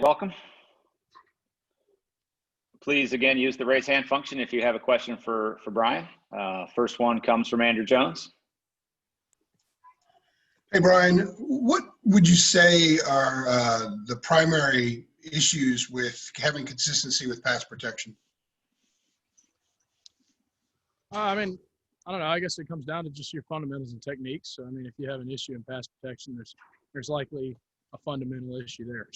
Welcome. Please, again, use the raise hand function if you have a question for Brian. First one comes from Andrew Jones. Hey, Brian, what would you say are the primary issues with having consistency with pass protection? I don't know. I guess it comes down to just your fundamentals and techniques. So, if you have an issue in pass protection, there's likely a fundamental issue there.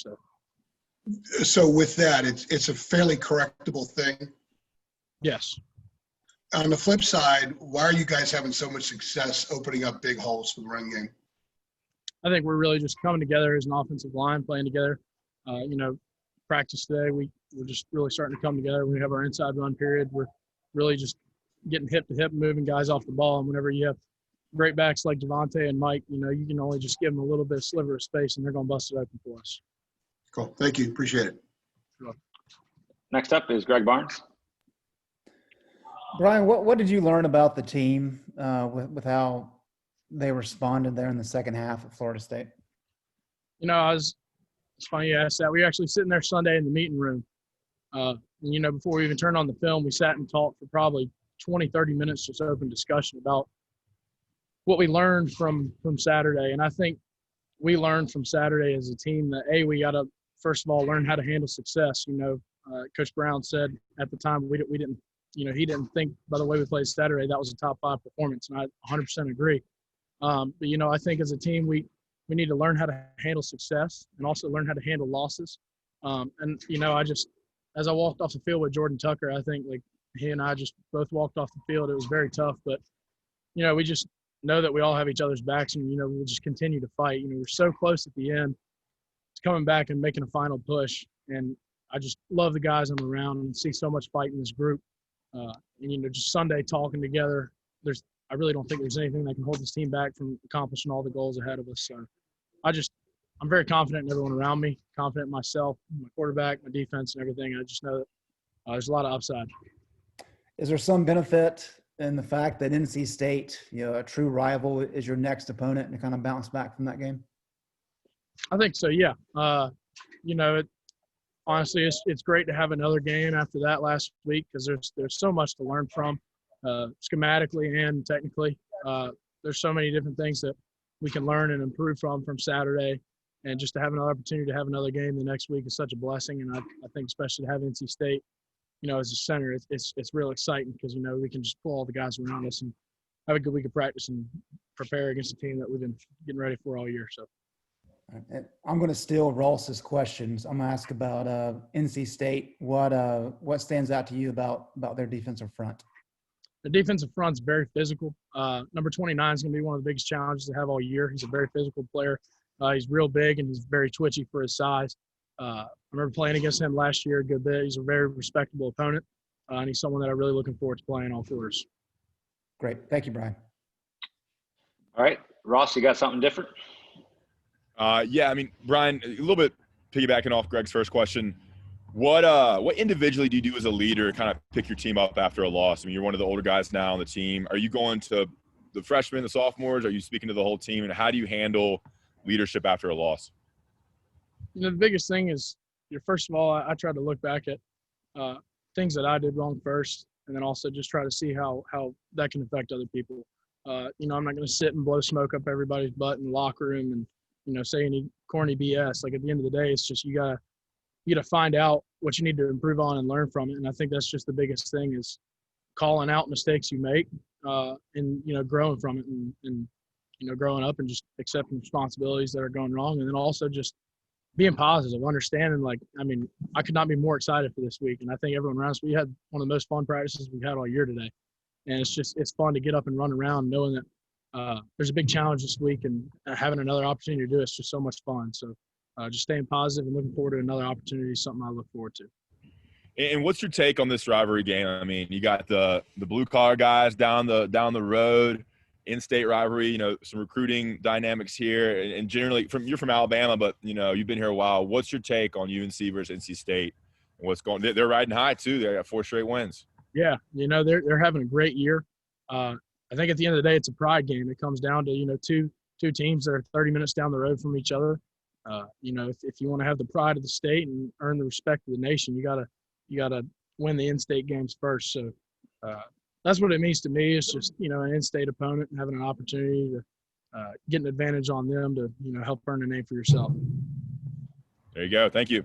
So with that, it's a fairly correctable thing. Yes. On the flip side, why are you guys having so much success opening up big holes for the run game? I think we're really just coming together as an offensive line, playing together. Practice today, we're just really starting to come together. When we have our inside run period, we're really just getting hip to hip, moving guys off the ball. And whenever you have great backs like Devontae and Mike, you can only just give them a little bit of sliver of space, and they're going to bust it open for us. Cool. Thank you. Appreciate it. Next up is Greg Barnes. Brian, what did you learn about the team with how they responded there in the second half at Florida State? It's funny you asked that. We were actually sitting there Sunday in the meeting room. Before we even turned on the film, we sat and talked for probably 20, 30 minutes, just open discussion about what we learned from Saturday. And I think we learned from Saturday as a team that, we got to, first of all, learn how to handle success. Coach Brown said at the time we didn't, he didn't think by the way we played Saturday that was a top 5 performance, and I 100% agree. But I think as a team we need to learn how to handle success and also learn how to handle losses. As I walked off the field with Jordan Tucker, I think he and I just both walked off the field. It was very tough, but we just know that we all have each other's backs, and we'll just continue to fight. We're so close at the end. It's coming back and making a final push, and I just love the guys I'm around and see so much fight in this group. Just Sunday talking together, I really don't think there's anything that can hold this team back from accomplishing all the goals ahead of us. So I'm very confident in everyone around me, confident in myself, my quarterback, my defense, and everything. I just know that there's a lot of upside. Is there some benefit in the fact that NC State, a true rival, is your next opponent to kind of bounce back from that game? I think so, yeah. Honestly, it's great to have another game after that last week because there's so much to learn from, schematically and technically. There's so many different things that we can learn and improve from Saturday, and just to have another opportunity to have another game the next week is such a blessing. And I think especially to have NC State, as a center, it's real exciting because we can just pull all the guys around us and have a good week of practice and prepare against a team that we've been getting ready for all year. So. I'm going to steal Ross's questions. I'm going to ask about NC State. What stands out to you about their defensive front? The defensive front's very physical. Number 29 is going to be one of the biggest challenges to have all year. He's a very physical player. He's real big, and he's very twitchy for his size. I remember playing against him last year a good bit. He's a very respectable opponent, and he's someone that I'm really looking forward to playing all quarters. Great. Thank you, Brian. All right. Ross, you got something different? Brian, a little bit piggybacking off Greg's first question, what individually do you do as a leader to kind of pick your team up after a loss? You're one of the older guys now on the team. Are you going to the freshmen, the sophomores? Are you speaking to the whole team? And how do you handle leadership after a loss? The biggest thing is, first of all, I try to look back at things that I did wrong first, and then also just try to see how that can affect other people. I'm not going to sit and blow smoke up everybody's butt in the locker room and say any corny BS. At the end of the day, it's just you gotta find out what you need to improve on and learn from it. And I think that's just the biggest thing is calling out mistakes you make, and growing from it and growing up and just accepting responsibilities that are going wrong, and then also just being positive, understanding. I could not be more excited for this week, and I think everyone around us. We had one of the most fun practices we've had all year today, and it's fun to get up and run around knowing that. There's a big challenge this week, and having another opportunity to do it's just so much fun. So just staying positive and looking forward to another opportunity is something I look forward to. And what's your take on this rivalry game? You got the blue collar guys down the road, in-state rivalry. Some recruiting dynamics here, and generally you're from Alabama, but you've been here a while. What's your take on UNC versus NC State? And what's going? They're riding high too. They got 4 straight wins. Yeah, they're having a great year. I think at the end of the day, it's a pride game. It comes down to, two teams that are 30 minutes down the road from each other. You know, if you want to have the pride of the state and earn the respect of the nation, you gotta win the in-state games first. So that's what it means to me. It's just, you know, an in-state opponent and having an opportunity to get an advantage on them to, you know, help earn a name for yourself. There you go. Thank you.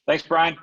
Thanks, Brian.